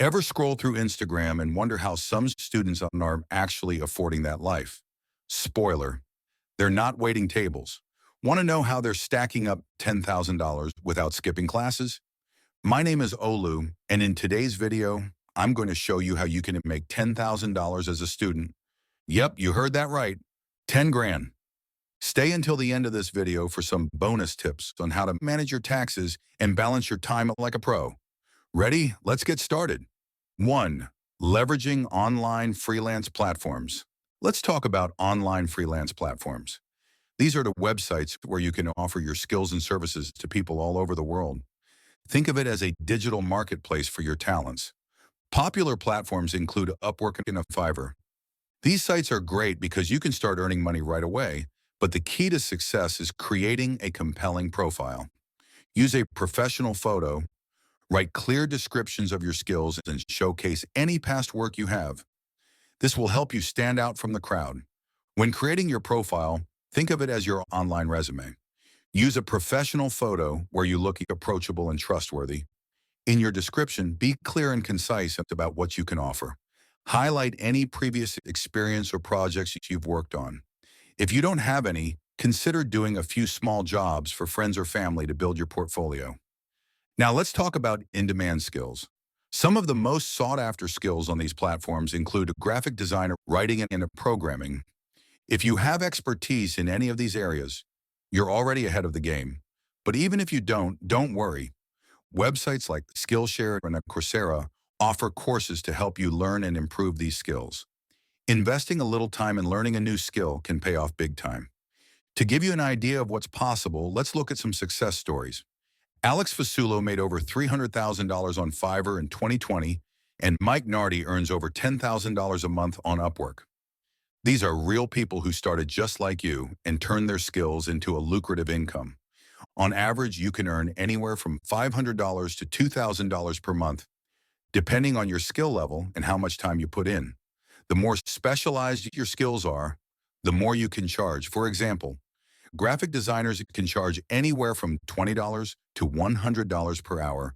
Ever scroll through Instagram and wonder how some students are actually affording that life? Spoiler, they're not waiting tables. Want to know how they're stacking up $10,000 without skipping classes? My name is Olu, and in today's video, I'm going to show you how you can make $10,000 as a student. Yep, you heard that right. 10 grand. Stay until the end of this video for some bonus tips on how to manage your taxes and balance your time like a pro. Ready? Let's get started. 1. Leveraging online freelance platforms. Let's talk about online freelance platforms. These are the websites where you can offer your skills and services to people all over the world. Think of it as a digital marketplace for your talents. Popular platforms include Upwork and Fiverr. These sites are great because you can start earning money right away, but the key to success is creating a compelling profile. Use a professional photo. Write clear descriptions of your skills and showcase any past work you have. This will help you stand out from the crowd. When creating your profile, think of it as your online resume. Use a professional photo where you look approachable and trustworthy. In your description, be clear and concise about what you can offer. Highlight any previous experience or projects you've worked on. If you don't have any, consider doing a few small jobs for friends or family to build your portfolio. Now let's talk about in-demand skills. Some of the most sought-after skills on these platforms include graphic designer, writing, and programming. If you have expertise in any of these areas, you're already ahead of the game. But even if you don't worry. Websites like Skillshare and Coursera offer courses to help you learn and improve these skills. Investing a little time in learning a new skill can pay off big time. To give you an idea of what's possible, let's look at some success stories. Alex Fasulo made over $300,000 on Fiverr in 2020, and Mike Nardi earns over $10,000 a month on Upwork. These are real people who started just like you and turned their skills into a lucrative income. On average, you can earn anywhere from $500 to $2,000 per month, depending on your skill level and how much time you put in. The more specialized your skills are, the more you can charge. For example, graphic designers can charge anywhere from $20 to $100 per hour,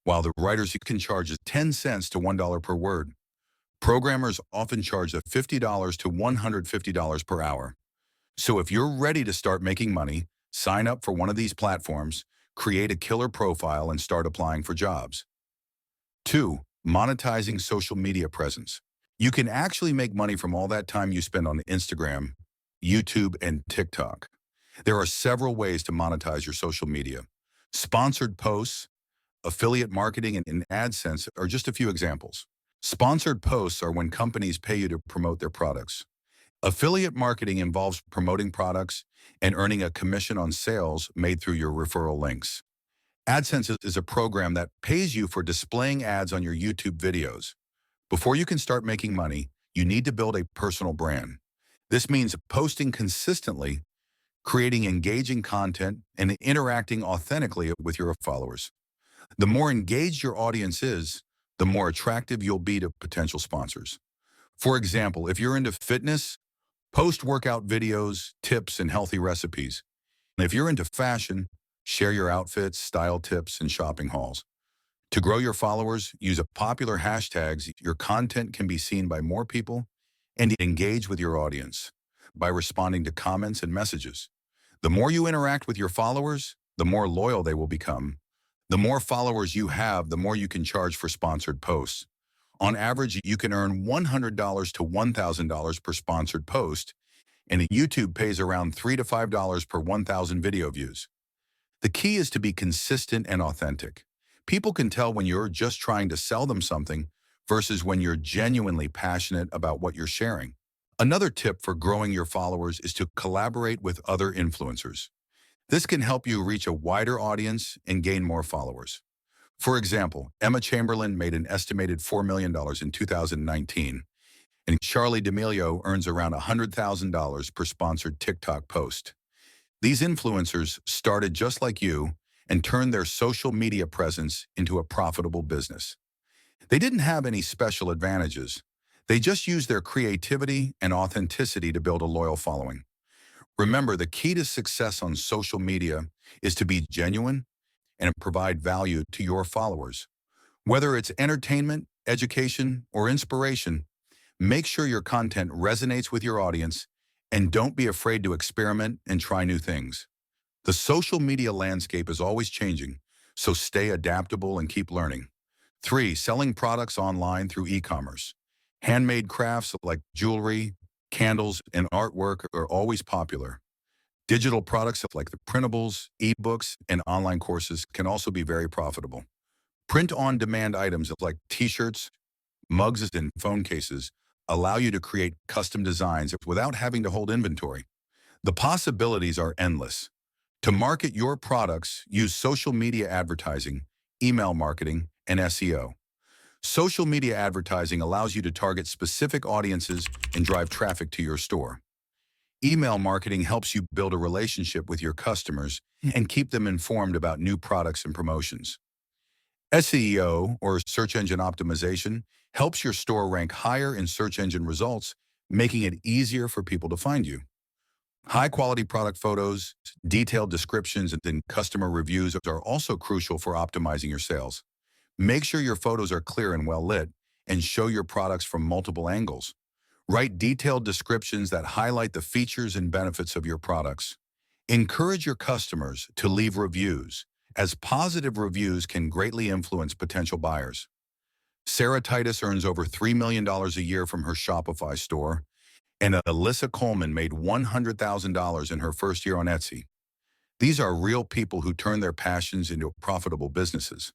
while the writers can charge 10 cents to $1 per word. Programmers often charge $50 to $150 per hour. So if you're ready to start making money, sign up for one of these platforms, create a killer profile, and start applying for jobs. 2. Monetizing social media presence. You can actually make money from all that time you spend on Instagram, YouTube, and TikTok. There are several ways to monetize your social media. Sponsored posts, affiliate marketing, and AdSense are just a few examples. Sponsored posts are when companies pay you to promote their products. Affiliate marketing involves promoting products and earning a commission on sales made through your referral links. AdSense is a program that pays you for displaying ads on your YouTube videos. Before you can start making money, you need to build a personal brand. This means posting consistently, creating engaging content, and interacting authentically with your followers. The more engaged your audience is, the more attractive you'll be to potential sponsors. For example, if you're into fitness, post workout videos, tips, and healthy recipes. And if you're into fashion, share your outfits, style tips, and shopping hauls. To grow your followers, use popular hashtags. Your content can be seen by more people, and engage with your audience by responding to comments and messages. The more you interact with your followers, the more loyal they will become. The more followers you have, the more you can charge for sponsored posts. On average, you can earn $100 to $1,000 per sponsored post, and YouTube pays around $3 to $5 per 1,000 video views. The key is to be consistent and authentic. People can tell when you're just trying to sell them something versus when you're genuinely passionate about what you're sharing. Another tip for growing your followers is to collaborate with other influencers. This can help you reach a wider audience and gain more followers. For example, Emma Chamberlain made an estimated $4 million in 2019, and Charli D'Amelio earns around $100,000 per sponsored TikTok post. These influencers started just like you and turned their social media presence into a profitable business. They didn't have any special advantages. They just used their creativity and authenticity to build a loyal following. Remember, the key to success on social media is to be genuine and provide value to your followers. Whether it's entertainment, education, or inspiration, make sure your content resonates with your audience and don't be afraid to experiment and try new things. The social media landscape is always changing, so stay adaptable and keep learning. 3. Selling products online through e-commerce. Handmade crafts like jewelry, candles, and artwork are always popular. Digital products like the printables, ebooks, and online courses can also be very profitable. Print-on-demand items like t-shirts, mugs, and phone cases allow you to create custom designs without having to hold inventory. The possibilities are endless. To market your products, use social media advertising, email marketing, and SEO. Social media advertising allows you to target specific audiences and drive traffic to your store. Email marketing helps you build a relationship with your customers and keep them informed about new products and promotions. SEO, or search engine optimization, helps your store rank higher in search engine results, making it easier for people to find you. High-quality product photos, detailed descriptions, and customer reviews are also crucial for optimizing your sales. Make sure your photos are clear and well-lit, and show your products from multiple angles. Write detailed descriptions that highlight the features and benefits of your products. Encourage your customers to leave reviews, as positive reviews can greatly influence potential buyers. Sarah Titus earns over $3 million a year from her Shopify store, and Alyssa Coleman made $100,000 in her first year on Etsy. These are real people who turn their passions into profitable businesses.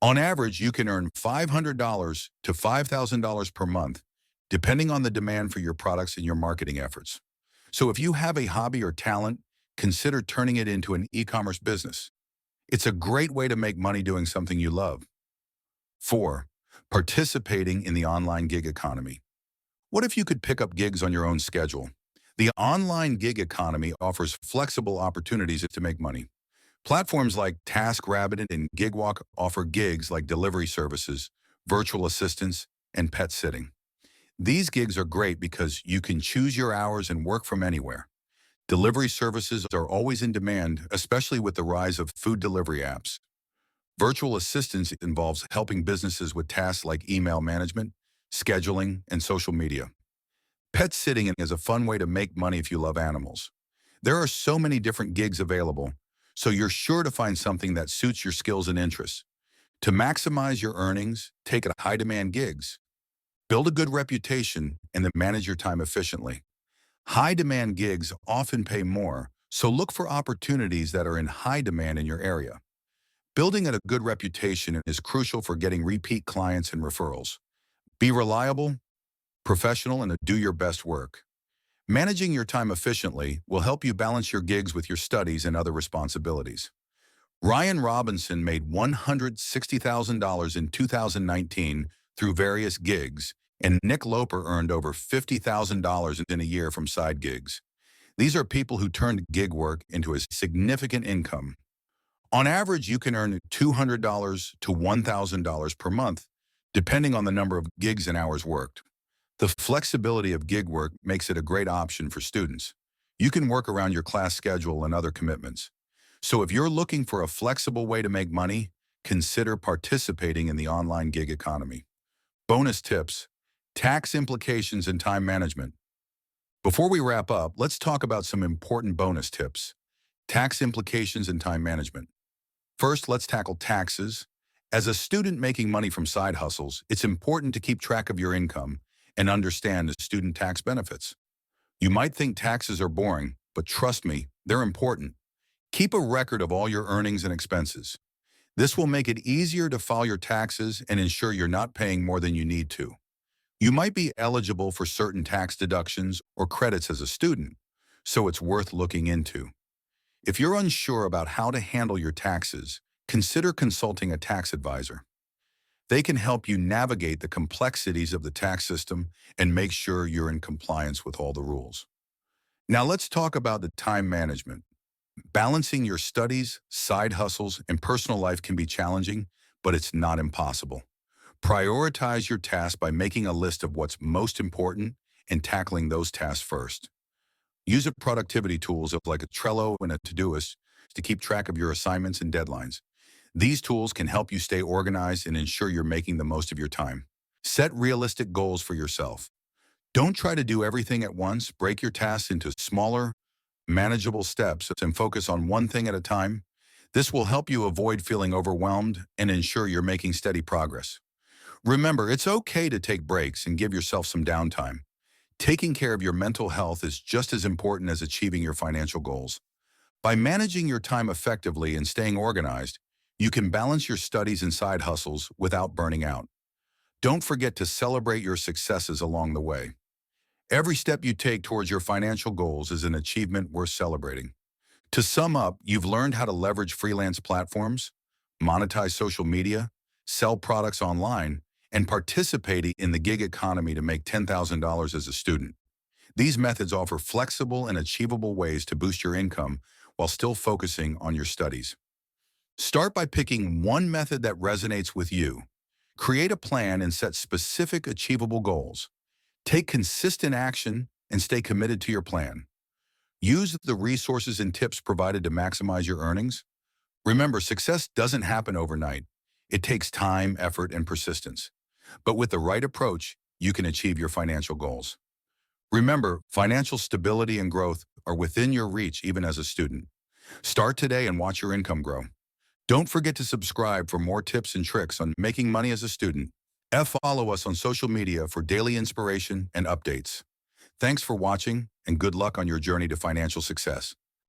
On average, you can earn $500 to $5,000 per month, depending on the demand for your products and your marketing efforts. So if you have a hobby or talent, consider turning it into an e-commerce business. It's a great way to make money doing something you love. 4. Participating in the online gig economy. What if you could pick up gigs on your own schedule? The online gig economy offers flexible opportunities to make money. Platforms like TaskRabbit and GigWalk offer gigs like delivery services, virtual assistants, and pet sitting. These gigs are great because you can choose your hours and work from anywhere. Delivery services are always in demand, especially with the rise of food delivery apps. Virtual assistance involves helping businesses with tasks like email management, scheduling, and social media. Pet sitting is a fun way to make money if you love animals. There are so many different gigs available, so you're sure to find something that suits your skills and interests. To maximize your earnings, take high-demand gigs. Build a good reputation and then manage your time efficiently. High-demand gigs often pay more, so look for opportunities that are in high demand in your area. Building a good reputation is crucial for getting repeat clients and referrals. Be reliable, professional, and do your best work. Managing your time efficiently will help you balance your gigs with your studies and other responsibilities. Ryan Robinson made $160,000 in 2019 through various gigs, and Nick Loper earned over $50,000 in a year from side gigs. These are people who turned gig work into a significant income. On average, you can earn $200 to $1,000 per month, depending on the number of gigs and hours worked. The flexibility of gig work makes it a great option for students. You can work around your class schedule and other commitments. So if you're looking for a flexible way to make money, consider participating in the online gig economy. Bonus tips: tax implications and time management. Before we wrap up, let's talk about some important bonus tips. Tax implications and time management. First, let's tackle taxes. As a student making money from side hustles, it's important to keep track of your income and understand the student tax benefits. You might think taxes are boring, but trust me, they're important. Keep a record of all your earnings and expenses. This will make it easier to file your taxes and ensure you're not paying more than you need to. You might be eligible for certain tax deductions or credits as a student, so it's worth looking into. If you're unsure about how to handle your taxes, consider consulting a tax advisor. They can help you navigate the complexities of the tax system and make sure you're in compliance with all the rules. Now let's talk about the time management. Balancing your studies, side hustles, and personal life can be challenging, but it's not impossible. Prioritize your tasks by making a list of what's most important and tackling those tasks first. Use productivity tools like a Trello and a Todoist to keep track of your assignments and deadlines. These tools can help you stay organized and ensure you're making the most of your time. Set realistic goals for yourself. Don't try to do everything at once. Break your tasks into smaller, manageable steps and focus on one thing at a time. This will help you avoid feeling overwhelmed and ensure you're making steady progress. Remember, it's okay to take breaks and give yourself some downtime. Taking care of your mental health is just as important as achieving your financial goals. By managing your time effectively and staying organized, you can balance your studies and side hustles without burning out. Don't forget to celebrate your successes along the way. Every step you take towards your financial goals is an achievement worth celebrating. To sum up, you've learned how to leverage freelance platforms, monetize social media, sell products online, and participate in the gig economy to make $10,000 as a student. These methods offer flexible and achievable ways to boost your income while still focusing on your studies. Start by picking one method that resonates with you. Create a plan and set specific, achievable goals. Take consistent action and stay committed to your plan. Use the resources and tips provided to maximize your earnings. Remember, success doesn't happen overnight. It takes time, effort, and persistence. But with the right approach, you can achieve your financial goals. Remember, financial stability and growth are within your reach even as a student. Start today and watch your income grow. Don't forget to subscribe for more tips and tricks on making money as a student. Follow us on social media for daily inspiration and updates. Thanks for watching, and good luck on your journey to financial success.